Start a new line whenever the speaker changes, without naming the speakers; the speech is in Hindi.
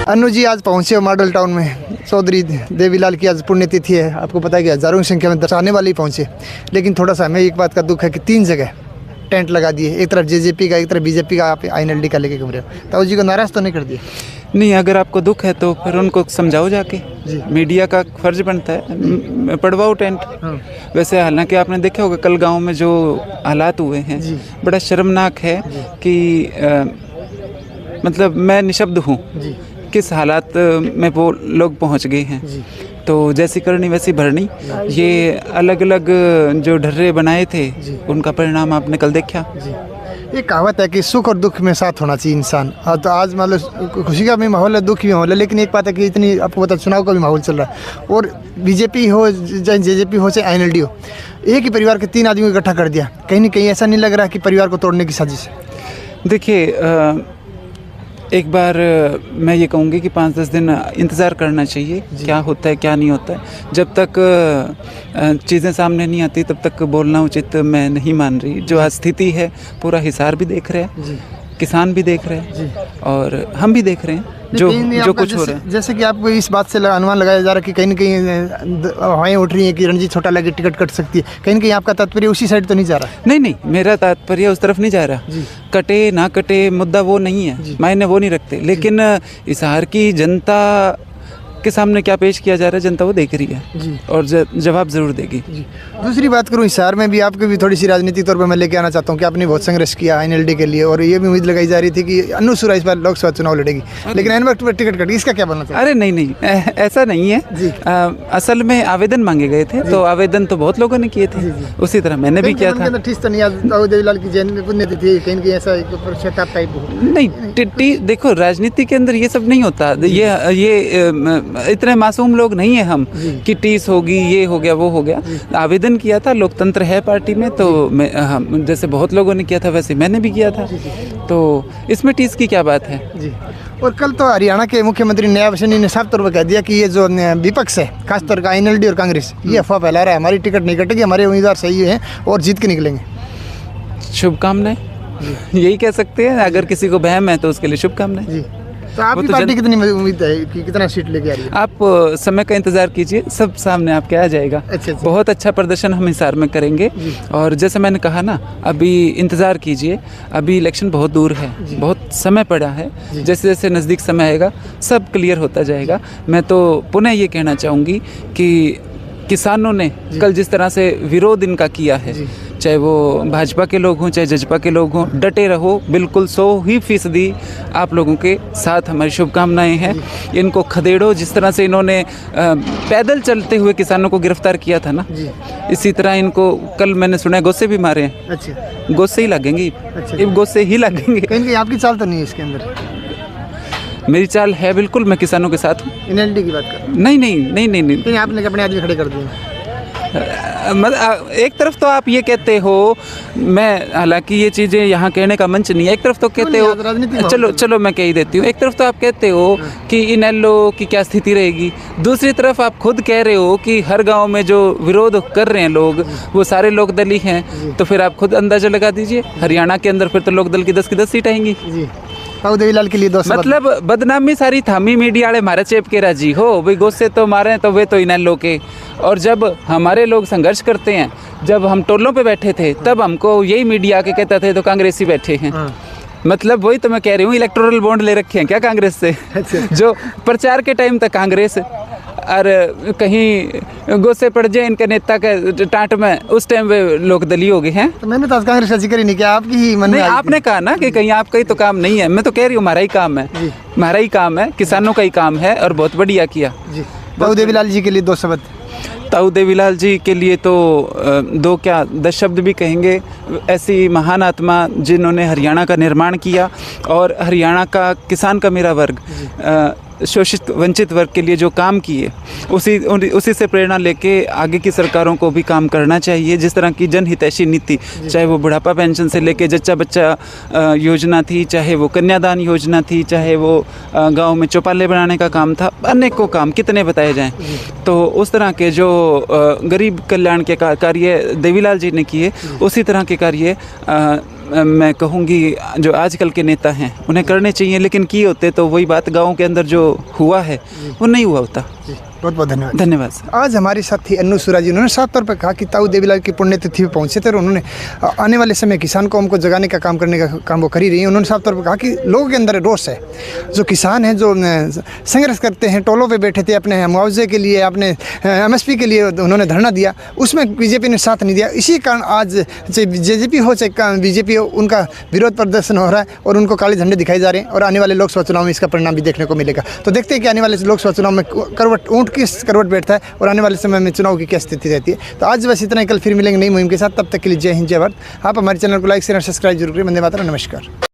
अन्नू जी आज पहुंचे मॉडल टाउन में। चौधरी देवीलाल की आज पुण्यतिथि है। आपको पता है कि हज़ारों की संख्या में दर्शाने वाले ही पहुंचे, लेकिन थोड़ा सा हमें एक बात का दुख है कि 3 जगह टेंट लगा दिए, एक तरफ जेजेपी का, एक तरफ बीजेपी का, आप INLD का लेके घूम रहे हो। ताऊ जी को नाराज़ तो नहीं कर दिया?
नहीं, अगर आपको दुख है तो फिर उनको समझाओ जाके। मीडिया का फर्ज बनता है, पढ़वाओ टेंट। वैसे हालांकि आपने देखा होगा कल गांव में जो हालात हुए हैं, बड़ा शर्मनाक है कि मतलब मैं निशब्द हूँ किस हालात में वो लोग पहुँच गए हैं। तो जैसी करनी वैसी भरनी, ये अलग अलग जो ढर्रे बनाए थे उनका परिणाम आपने कल देखा।
ये कहावत है कि सुख और दुख में साथ होना चाहिए इंसान। तो आज मतलब खुशी का भी माहौल है, दुख भी माहौल है, लेकिन एक बात है कि इतनी आपको पता चुनाव का भी माहौल चल रहा है और बीजेपी हो चाहे जेजेपी हो चाहे INLD हो, एक ही परिवार के 3 आदमी को इकट्ठा कर दिया। कहीं ना कहीं ऐसा नहीं लग रहा कि परिवार को तोड़ने की साजिश है?
देखिए, एक बार मैं ये कहूँगी कि 5-10 दिन इंतज़ार करना चाहिए क्या होता है क्या नहीं होता है। जब तक चीज़ें सामने नहीं आती तब तक बोलना उचित मैं नहीं मान रही। जो आज स्थिति है पूरा हिसार भी देख रहे हैं, किसान भी देख रहे हैं और हम भी देख रहे हैं जो कुछ हो रहा है।
जैसे कि आपको इस बात से अनुमान लगाया जा रहा है कि कहीं ना कहीं हवाएं उठ रही हैं कि रणजीत छोटाला की टिकट कट सकती है। कहीं ना कहीं आपका तात्पर्य उसी साइड तो नहीं जा रहा?
नहीं, मेरा तात्पर्य उस तरफ नहीं जा रहा। कटे ना कटे मुद्दा वो नहीं है, मायने वो नहीं रखते। लेकिन हिसार की जनता के सामने क्या पेश किया जा रहा है, जनता वो देख रही है और जवाब ज़रूर देगी।
दूसरी बात करूँ, हिसार में भी आपको भी थोड़ी सी राजनीतिक तौर पर मैं लेके आना चाहता हूँ कि आपने बहुत संघर्ष किया INLD के लिए और ये भी उम्मीद लगाई जा रही थी कि अन्नू सुरा इस बार लोकसभा चुनाव लड़ेगी, लेकिन एन वक्त पर टिकट कटी। इसका क्या बोलना चाहिए?
अरे नहीं, ऐसा नहीं है। असल में आवेदन मांगे गए थे, तो आवेदन तो बहुत लोगों ने किए थे, उसी तरह मैंने भी किया था।
देवीलाल की जयंती पुण्यतिथि, कहीं कहीं ऐसा टाइप
नहीं। देखो, राजनीति के अंदर ये सब नहीं होता। ये इतने मासूम लोग नहीं है हम कि टीस होगी, ये हो गया, वो हो गया। आवेदन किया था, लोकतंत्र है पार्टी में, तो मैं जैसे बहुत लोगों ने किया था वैसे मैंने भी किया था, तो इसमें टीस की क्या बात है जी।
और कल तो हरियाणा के मुख्यमंत्री नयाब वसीम ने साफ तौर पर कह दिया कि ये जो विपक्ष है, खासतौर का INLD और कांग्रेस, ये अफवाह फैला रहा है, हमारी टिकट नहीं कटेगी, हमारे उम्मीदवार सही हैं और जीत के निकलेंगे।
शुभकामनाएं, यही कह सकते हैं। अगर किसी को वहम है तो उसके लिए शुभकामनाएं।
तो आपकी पार्टी कितनी उम्मीद है कि कितना सीट लेके आ रही है?
आप समय का इंतजार कीजिए, सब सामने आपके आ जाएगा। अच्छा। बहुत अच्छा प्रदर्शन हम हिसार में करेंगे और जैसे मैंने कहा ना, अभी इंतज़ार कीजिए। अभी इलेक्शन बहुत दूर है, बहुत समय पड़ा है। जैसे जैसे नज़दीक समय आएगा सब क्लियर होता जाएगा। मैं तो पुनः ये कहना चाहूँगी कि किसानों ने कल जिस तरह से विरोध इनका किया है, चाहे वो भाजपा के लोग हों चाहे जजपा के लोग हों, डटे रहो। बिल्कुल 100% आप लोगों के साथ हमारी शुभकामनाएं हैं। इनको खदेड़ो। जिस तरह से इन्होंने पैदल चलते हुए किसानों को गिरफ्तार किया था ना, इसी तरह इनको कल मैंने सुना है गोसे भी मारे हैं। अच्छा, गोसे ही लगेंगे। अच्छा, गोसे ही लगेंगे।
कहीं आपकी चाल तो नहीं है इसके अंदर?
मेरी चाल है, बिल्कुल मैं किसानों के साथ हूँ।
INLD की बात कर?
नहीं।
आपने अपने आदमी खड़े कर दिए?
एक तरफ तो आप ये कहते हो, मैं हालांकि ये चीज़ें यहाँ कहने का मंच नहीं है। एक तरफ तो कहते हो, चलो मैं कह ही देती हूँ। एक तरफ तो आप कहते हो कि INLO की क्या स्थिति रहेगी, दूसरी तरफ आप खुद कह रहे हो कि हर गांव में जो विरोध कर रहे हैं लोग वो सारे लोक दल ही हैं। तो फिर आप खुद अंदाजा लगा दीजिए, हरियाणा के अंदर फिर तो लोक दल की 10 की 10 सीट आएंगी।
ताऊ देवीलाल के लिए
मतलब बदनामी सारी थामी मीडिया वाले मारे चेप के राजी हो भाई, गोसे तो मारे तो वे तो INLO के। और जब हमारे लोग संघर्ष करते हैं, जब हम टोलों पे बैठे थे तब हमको यही मीडिया के कहता थे तो कांग्रेसी बैठे हैं। मतलब वही तो मैं कह रही हूँ, इलेक्टोरल बॉन्ड ले रखे हैं क्या कांग्रेस से? जो प्रचार के टाइम तक कांग्रेस और कहीं गोसे पड़ जाए इनके नेता के टाँट में, उस टाइम वे लोक दलीय हो गए हैं।
तो मैंने तो कांग्रेस का जिक्र ही नहीं किया, आपकी ही मन में
आपने कहा ना कि कहीं आपका ही तो काम नहीं है। मैं तो कह रही हूँ हमारा ही काम है, हमारा ही काम है, किसानों का ही काम है और बहुत बढ़िया किया।
ताऊ देवीलाल जी के लिए 2 शब्द?
ताऊ देवीलाल जी के लिए तो 2 क्या 10 शब्द भी कहेंगे। ऐसी महान आत्मा जिन्होंने हरियाणा का निर्माण किया और हरियाणा का किसान का मेरा वर्ग, शोषित वंचित वर्ग के लिए जो काम किए, उसी से प्रेरणा लेके आगे की सरकारों को भी काम करना चाहिए। जिस तरह की जनहितैषी नीति, चाहे वो बुढ़ापा पेंशन से लेके जच्चा बच्चा योजना थी, चाहे वो कन्यादान योजना थी, चाहे वो गांव में चौपाले बनाने का काम था, अनेकों काम कितने बताए जाएं। तो उस तरह के जो गरीब कल्याण के कार्य देवीलाल जी ने किए, उसी तरह के कार्य मैं कहूँगी जो आजकल के नेता हैं उन्हें करने चाहिए, लेकिन किए होते तो वही बात गाँव के अंदर जो हुआ है वो नहीं हुआ होता।
बहुत बहुत धन्यवाद।
धन्यवाद सर।
आज हमारे साथ थी अन्नू सूरा जी। उन्होंने साफ तौर पर कहा कि ताऊ देवीलाल की पुण्यतिथि पे पहुंचे थे और उन्होंने आने वाले समय किसान कौम को जगाने का काम करने का काम वो कर ही रही है। उन्होंने साफ तौर पर कहा कि लोगों के अंदर रोष है, जो किसान हैं जो संघर्ष करते हैं, टोलों पे बैठे थे अपने मुआवजे के लिए, अपने MSP के लिए उन्होंने धरना दिया, उसमें बीजेपी ने साथ नहीं दिया। इसी कारण आज चाहे JJP हो चाहे BJP हो, उनका विरोध प्रदर्शन हो रहा है और उनको काले झंडे दिखाए जा रहे हैं और आने वाले लोकसभा चुनाव में इसका परिणाम भी देखने को मिलेगा। तो देखते हैं कि आने वाले लोकसभा चुनाव में ऊँट किस करवट बैठता है और आने वाले समय में चुनाव की क्या स्थिति रहती है। तो आज बस इतना ही, कल फिर मिलेंगे नई मुहिम के साथ। तब तक के लिए जय हिंद जय भारत। आप हमारे चैनल को लाइक शेयर और सब्सक्राइब जरूर करें। वंदे मातरम। नमस्कार।